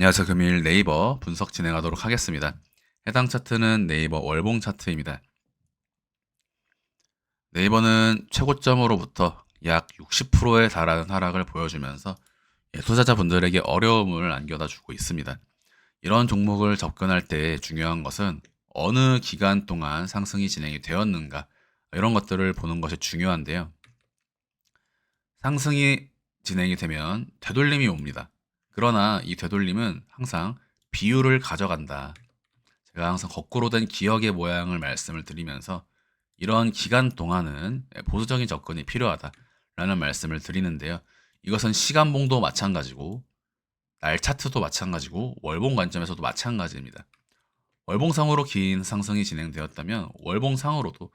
안녕하세요. 금일 네이버 분석 진행하도록 하겠습니다. 해당 차트는 네이버 월봉 차트입니다. 네이버는 최고점으로부터 약 60%에 달하는 하락을 보여주면서 투자자분들에게 어려움을 안겨다 주고 있습니다. 이런 종목을 접근할 때 중요한 것은 어느 기간 동안 상승이 진행이 되었는가, 이런 것들을 보는 것이 중요한데요. 상승이 진행이 되면 되돌림이 옵니다. 그러나 이 되돌림은 항상 비율을 가져간다. 제가 항상 거꾸로 된 기억의 모양을 말씀을 드리면서 이런 기간 동안은 보수적인 접근이 필요하다라는 말씀을 드리는데요. 이것은 시간봉도 마찬가지고 날 차트도 마찬가지고 월봉 관점에서도 마찬가지입니다. 월봉상으로 긴 상승이 진행되었다면 월봉상으로도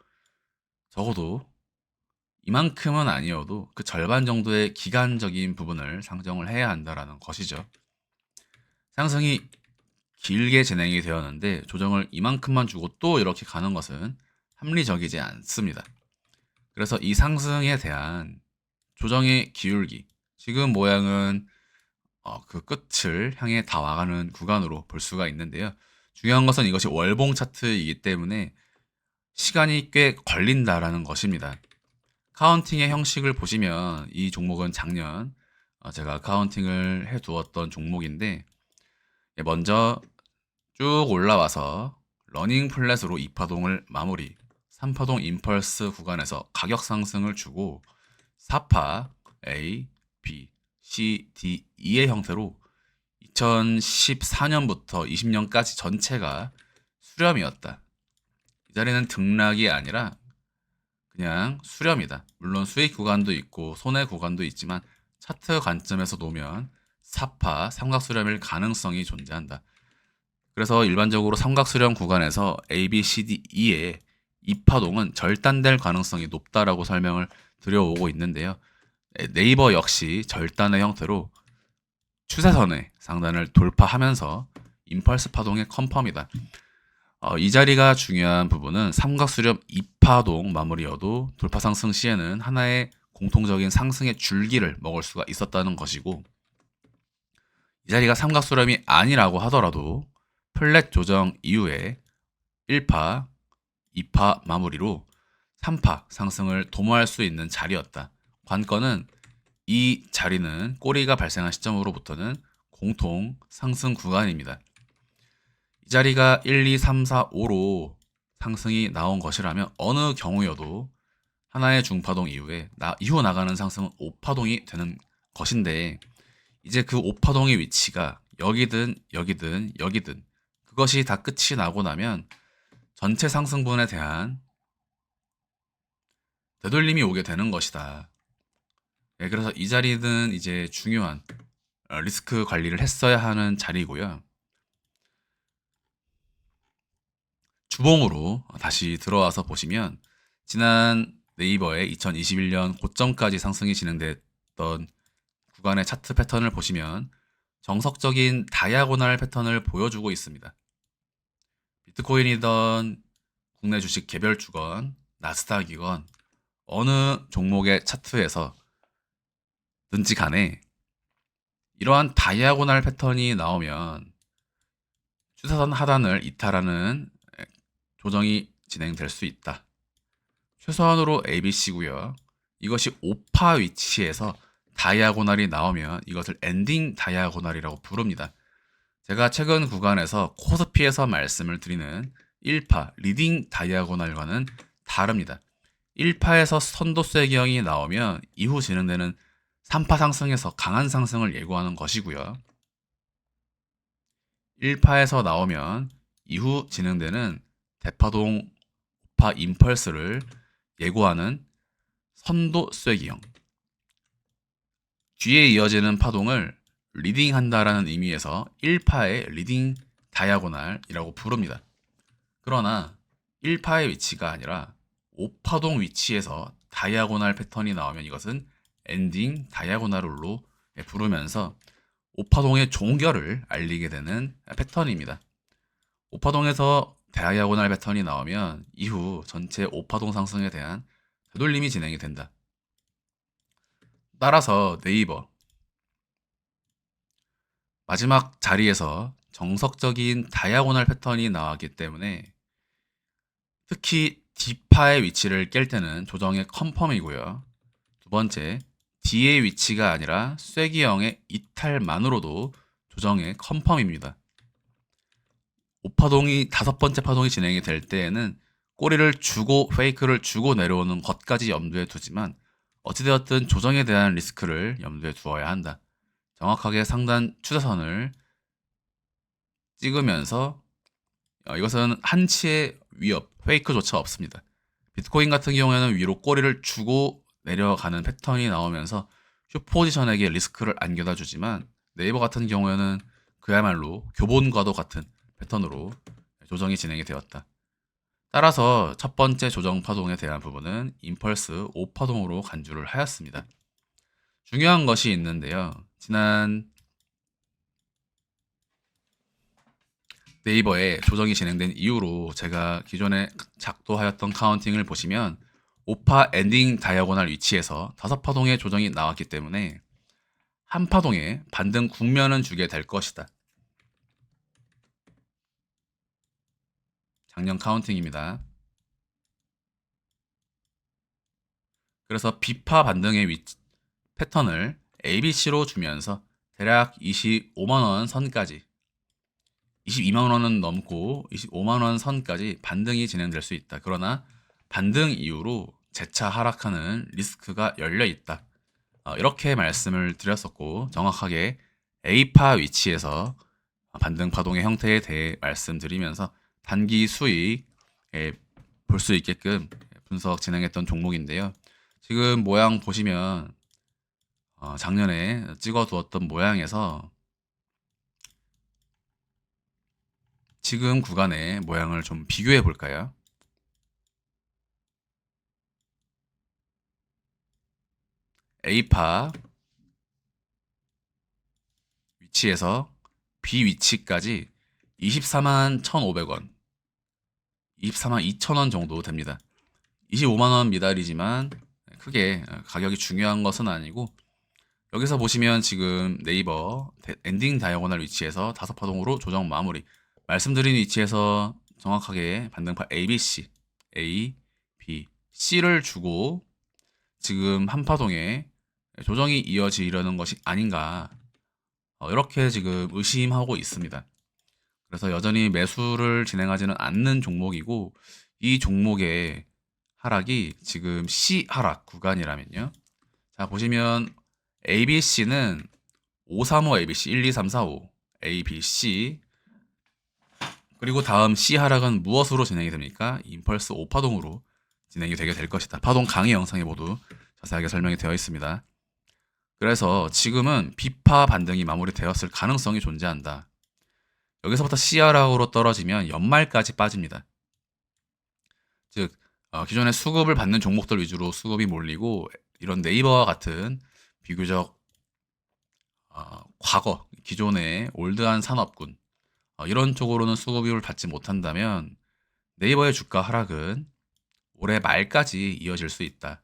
적어도 이만큼은 아니어도 그 절반 정도의 기간적인 부분을 상정을 해야 한다라는 것이죠. 상승이 길게 진행이 되었는데 조정을 이만큼만 주고 또 이렇게 가는 것은 합리적이지 않습니다. 그래서 이 상승에 대한 조정의 기울기, 지금 모양은 그 끝을 향해 다 와가는 구간으로 볼 수가 있는데요. 중요한 것은 이것이 월봉 차트이기 때문에 시간이 꽤 걸린다라는 것입니다. 카운팅의 형식을 보시면 이 종목은 작년 제가 카운팅을 해두었던 종목인데 먼저 쭉 올라와서 러닝 플랫으로 2파동을 마무리, 3파동 임펄스 구간에서 가격 상승을 주고 4파 A, B, C, D, E의 형태로 2014년부터 20년까지 전체가 수렴이었다. 이 자리는 등락이 아니라 그냥 수렴이다. 물론 수익 구간도 있고 손해 구간도 있지만 차트 관점에서 놓으면 4파 삼각 수렴일 가능성이 존재한다. 그래서 일반적으로 삼각 수렴 구간에서 A, B, C, D, E의 이파동은 절단될 가능성이 높다라고 설명을 드려오고 있는데요. 네이버 역시 절단의 형태로 추세선의 상단을 돌파하면서 임펄스 파동의 컨펌이다. 이 자리가 중요한 부분은 삼각수렴 2파동 마무리여도 돌파 상승 시에는 하나의 공통적인 상승의 줄기를 먹을 수가 있었다는 것이고, 이 자리가 삼각수렴이 아니라고 하더라도 플랫 조정 이후에 1파, 2파 마무리로 3파 상승을 도모할 수 있는 자리였다. 관건은 이 자리는 꼬리가 발생한 시점으로부터는 공통 상승 구간입니다. 이 자리가 1, 2, 3, 4, 5로 상승이 나온 것이라면 어느 경우여도 하나의 중파동 이후에 이후 나가는 상승은 5파동이 되는 것인데, 이제 그 5파동의 위치가 여기든 여기든 여기든 그것이 다 끝이 나고 나면 전체 상승분에 대한 되돌림이 오게 되는 것이다. 그래서 이 자리는 이제 중요한 리스크 관리를 했어야 하는 자리고요. 주봉으로 다시 들어와서 보시면 지난 네이버의 2021년 고점까지 상승이 진행됐던 구간의 차트 패턴을 보시면 정석적인 다이아고날 패턴을 보여주고 있습니다. 비트코인이던 국내 주식 개별 주건, 나스닥이건 어느 종목의 차트에서 든지 간에 이러한 다이아고날 패턴이 나오면 추세선 하단을 이탈하는 조정이 진행될 수 있다. 최소한으로 ABC고요. 이것이 5파 위치에서 다이아고날이 나오면 이것을 엔딩 다이아고날이라고 부릅니다. 제가 최근 구간에서 코스피에서 말씀을 드리는 1파 리딩 다이아고날과는 다릅니다. 1파에서 선도 쐐기형이 나오면 이후 진행되는 3파 상승에서 강한 상승을 예고하는 것이고요. 1파에서 나오면 이후 진행되는 대파동 5파 임펄스를 예고하는 선도 쐐기형. 뒤에 이어지는 파동을 리딩한다라는 의미에서 1파의 리딩 다이아고날이라고 부릅니다. 그러나 1파의 위치가 아니라 5파동 위치에서 다이아고날 패턴이 나오면 이것은 엔딩 다이아고날로 부르면서 5파동의 종결을 알리게 되는 패턴입니다. 5파동에서 다이아고날 패턴이 나오면 이후 전체 5파동 상승에 대한 되돌림이 진행이 된다. 따라서 네이버 마지막 자리에서 정석적인 다이아고널 패턴이 나왔기 때문에 특히 D파의 위치를 깰 때는 조정의 컨펌이고요. 두 번째, D의 위치가 아니라 쐐기형의 이탈만으로도 조정의 컨펌입니다. 5파동이 다섯 번째 파동이 진행이 될 때에는 꼬리를 주고 페이크를 주고 내려오는 것까지 염두에 두지만 어찌되었든 조정에 대한 리스크를 염두에 두어야 한다. 정확하게 상단 추세선을 찍으면서 이것은 한치의 위협, 페이크조차 없습니다. 비트코인 같은 경우에는 위로 꼬리를 주고 내려가는 패턴이 나오면서 슈퍼포지션에게 리스크를 안겨다 주지만 네이버 같은 경우에는 그야말로 교본과도 같은 패턴으로 조정이 진행이 되었다. 따라서 첫 번째 조정 파동에 대한 부분은 임펄스 5파동으로 간주를 하였습니다. 중요한 것이 있는데요. 지난 네이버에 조정이 진행된 이후로 제가 기존에 작도하였던 카운팅을 보시면 5파 엔딩 다이아고널 위치에서 5파동의 조정이 나왔기 때문에 한 파동에 반등 국면은 주게 될 것이다. 작년 카운팅입니다. 그래서 B파 반등의 패턴을 ABC로 주면서 대략 25만원 선까지 22만원은 넘고 25만원 선까지 반등이 진행될 수 있다. 그러나 반등 이후로 재차 하락하는 리스크가 열려 있다. 이렇게 말씀을 드렸었고 정확하게 A파 위치에서 반등 파동의 형태에 대해 말씀드리면서 단기 수익 볼 수 있게끔 분석 진행했던 종목인데요. 지금 모양 보시면 작년에 찍어두었던 모양에서 지금 구간의 모양을 좀 비교해 볼까요? A파 위치에서 B 위치까지 24만 1,500원, 24만 2천원 정도 됩니다. 25만원 미달이지만 크게 가격이 중요한 것은 아니고 여기서 보시면 지금 네이버 엔딩 다이아고널 위치에서 5파동으로 조정 마무리 말씀드린 위치에서 정확하게 반등파 ABC, A, B, C를 주고 지금 한 파동에 조정이 이어지려는 것이 아닌가 이렇게 지금 의심하고 있습니다. 그래서 여전히 매수를 진행하지는 않는 종목이고 이 종목의 하락이 지금 C 하락 구간이라면요. 자 보시면 ABC는 535 ABC 1, 2, 3, 4, 5 ABC 그리고 다음 C 하락은 무엇으로 진행이 됩니까? 임펄스 5파동으로 진행이 되게 될 것이다. 파동 강의 영상에 모두 자세하게 설명이 되어 있습니다. 그래서 지금은 B파 반등이 마무리되었을 가능성이 존재한다. 여기서부터 C 하락으로 떨어지면 연말까지 빠집니다. 즉 기존에 수급을 받는 종목들 위주로 수급이 몰리고 이런 네이버와 같은 비교적 과거 기존의 올드한 산업군 이런 쪽으로는 수급을 받지 못한다면 네이버의 주가 하락은 올해 말까지 이어질 수 있다.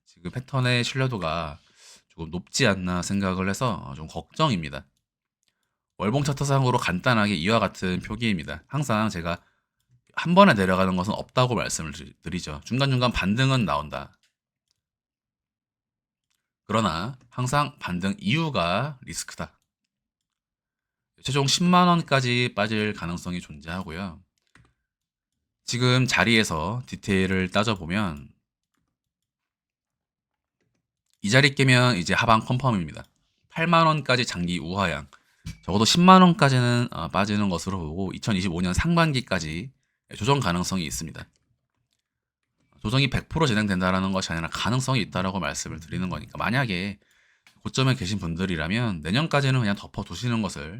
지금 패턴의 신뢰도가 조금 높지 않나 생각을 해서 좀 걱정입니다. 월봉 차트상으로 간단하게 이와 같은 표기입니다. 항상 제가 한 번에 내려가는 것은 없다고 말씀을 드리죠. 중간중간 반등은 나온다. 그러나 항상 반등 이유가 리스크다. 최종 10만원까지 빠질 가능성이 존재하고요. 지금 자리에서 디테일을 따져보면 이 자리 깨면 이제 하방 컨펌입니다. 8만원까지 장기 우하향 적어도 10만원까지는 빠지는 것으로 보고 2025년 상반기까지 조정 가능성이 있습니다. 조정이 100% 진행된다는 것이 아니라 가능성이 있다라고 말씀을 드리는 거니까 만약에 고점에 계신 분들이라면 내년까지는 그냥 덮어두시는 것을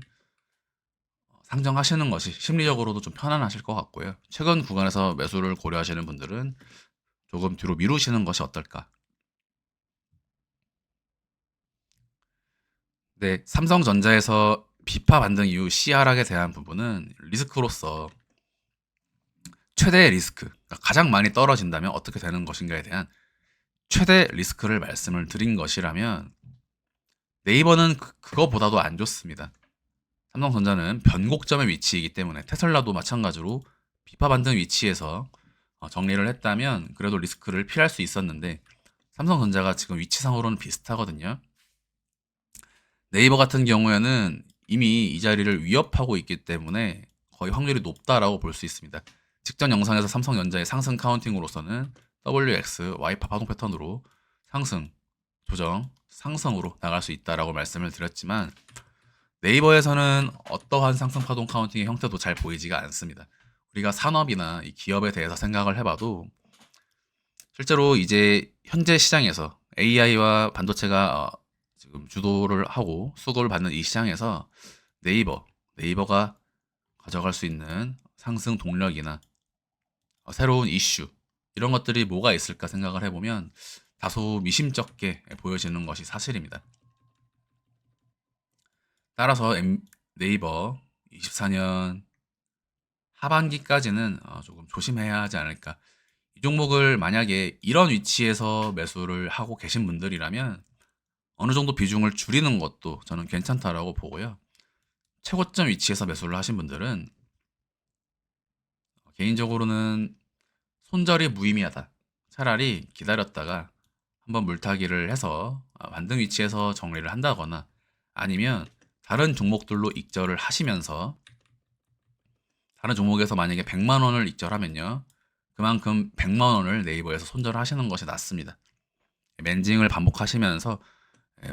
상정하시는 것이 심리적으로도 좀 편안하실 것 같고요. 최근 구간에서 매수를 고려하시는 분들은 조금 뒤로 미루시는 것이 어떨까. 네, 삼성전자에서 비파 반등 이후 C 하락에 대한 부분은 리스크로서 최대 리스크, 그러니까 가장 많이 떨어진다면 어떻게 되는 것인가에 대한 최대 리스크를 말씀을 드린 것이라면 네이버는 그거보다도 안 좋습니다. 삼성전자는 변곡점의 위치이기 때문에 테슬라도 마찬가지로 비파 반등 위치에서 정리를 했다면 그래도 리스크를 피할 수 있었는데 삼성전자가 지금 위치상으로는 비슷하거든요. 네이버 같은 경우에는 이미 이 자리를 위협하고 있기 때문에 거의 확률이 높다라고 볼 수 있습니다. 직전 영상에서 삼성전자의 상승 카운팅으로서는 WX, Y파 파동 패턴으로 상승, 조정, 상승으로 나갈 수 있다라고 말씀을 드렸지만 네이버에서는 어떠한 상승 파동 카운팅의 형태도 잘 보이지가 않습니다. 우리가 산업이나 이 기업에 대해서 생각을 해봐도 실제로 이제 현재 시장에서 AI와 반도체가 지금 주도를 하고 수급을 받는 이 시장에서 네이버가 가져갈 수 있는 상승 동력이나 새로운 이슈 이런 것들이 뭐가 있을까 생각을 해보면 다소 미심쩍게 보여지는 것이 사실입니다. 따라서 네이버 24년 하반기까지는 조금 조심해야 하지 않을까. 이 종목을 만약에 이런 위치에서 매수를 하고 계신 분들이라면 어느 정도 비중을 줄이는 것도 저는 괜찮다라고 보고요. 최고점 위치에서 매수를 하신 분들은 개인적으로는 손절이 무의미하다. 차라리 기다렸다가 한번 물타기를 해서 반등 위치에서 정리를 한다거나 아니면 다른 종목들로 익절을 하시면서 다른 종목에서 만약에 100만 원을 익절하면요. 그만큼 100만 원을 네이버에서 손절하시는 것이 낫습니다. 맨징을 반복하시면서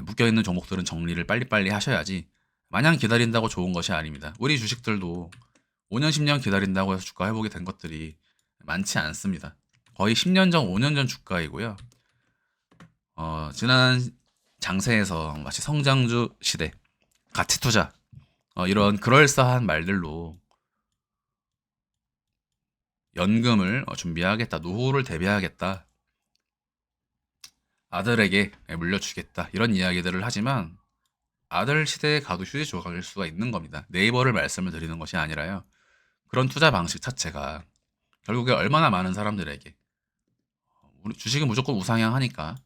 묶여있는 종목들은 정리를 빨리빨리 하셔야지 마냥 기다린다고 좋은 것이 아닙니다. 우리 주식들도 5년, 10년 기다린다고 해서 주가 회복이 된 것들이 많지 않습니다. 거의 10년 전, 5년 전 주가이고요. 지난 장세에서 마치 성장주 시대, 가치 투자, 이런 그럴싸한 말들로 연금을 준비하겠다, 노후를 대비하겠다, 아들에게 물려주겠다, 이런 이야기들을 하지만 아들 시대에 가도 휴지 조각일 수가 있는 겁니다. 네이버를 말씀을 드리는 것이 아니라요. 그런 투자 방식 자체가 결국에 얼마나 많은 사람들에게 우리 주식은 무조건 우상향하니까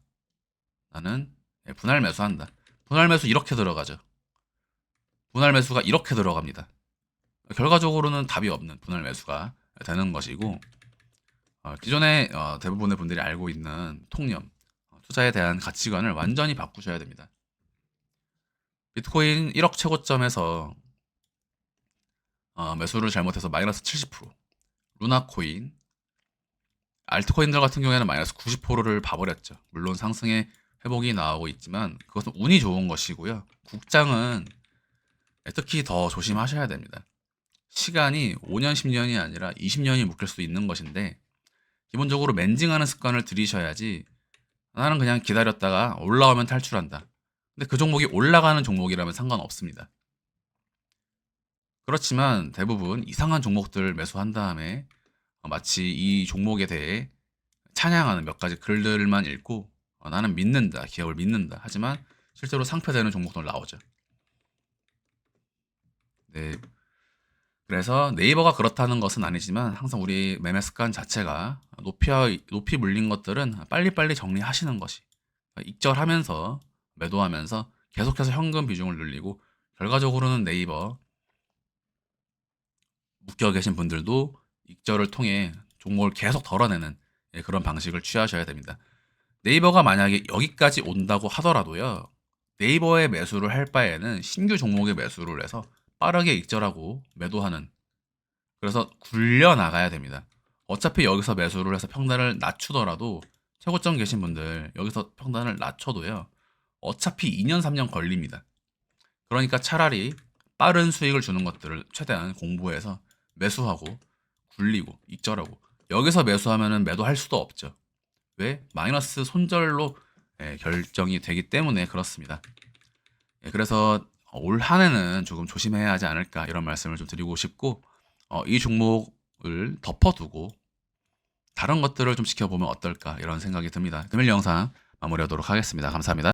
나는 분할 매수한다. 분할 매수 이렇게 들어가죠. 분할 매수가 이렇게 들어갑니다. 결과적으로는 답이 없는 분할 매수가 되는 것이고 기존에 대부분의 분들이 알고 있는 통념, 투자에 대한 가치관을 완전히 바꾸셔야 됩니다. 비트코인 1억 최고점에서 매수를 잘못해서 마이너스 70%, 루나코인, 알트코인들 같은 경우에는 마이너스 90%를 봐버렸죠. 물론 상승의 회복이 나오고 있지만 그것은 운이 좋은 것이고요. 국장은 특히 더 조심하셔야 됩니다. 시간이 5년, 10년이 아니라 20년이 묶일 수 있는 것인데 기본적으로 맨징하는 습관을 들이셔야지 나는 그냥 기다렸다가 올라오면 탈출한다. 근데 그 종목이 올라가는 종목이라면 상관없습니다. 그렇지만 대부분 이상한 종목들을 매수한 다음에 마치 이 종목에 대해 찬양하는 몇 가지 글들만 읽고 나는 믿는다, 기업을 믿는다. 하지만 실제로 상폐되는 종목들 나오죠. 네. 그래서 네이버가 그렇다는 것은 아니지만 항상 우리 매매 습관 자체가 높이 물린 것들은 빨리빨리 정리하시는 것이 익절하면서 매도하면서 계속해서 현금 비중을 늘리고 결과적으로는 네이버 묶여 계신 분들도 익절을 통해 종목을 계속 덜어내는 그런 방식을 취하셔야 됩니다. 네이버가 만약에 여기까지 온다고 하더라도요. 네이버에 매수를 할 바에는 신규 종목에 매수를 해서 빠르게 익절하고 매도하는 그래서 굴려 나가야 됩니다. 어차피 여기서 매수를 해서 평단을 낮추더라도 최고점 계신 분들 여기서 평단을 낮춰도요. 어차피 2년 3년 걸립니다. 그러니까 차라리 빠른 수익을 주는 것들을 최대한 공부해서 매수하고 굴리고 익절하고 여기서 매수하면은 매도할 수도 없죠. 왜? 마이너스 손절로 결정이 되기 때문에 그렇습니다. 그래서 올 한해는 조금 조심해야 하지 않을까 이런 말씀을 좀 드리고 싶고 이 종목을 덮어두고 다른 것들을 좀 지켜보면 어떨까 이런 생각이 듭니다. 금일 영상 마무리하도록 하겠습니다. 감사합니다.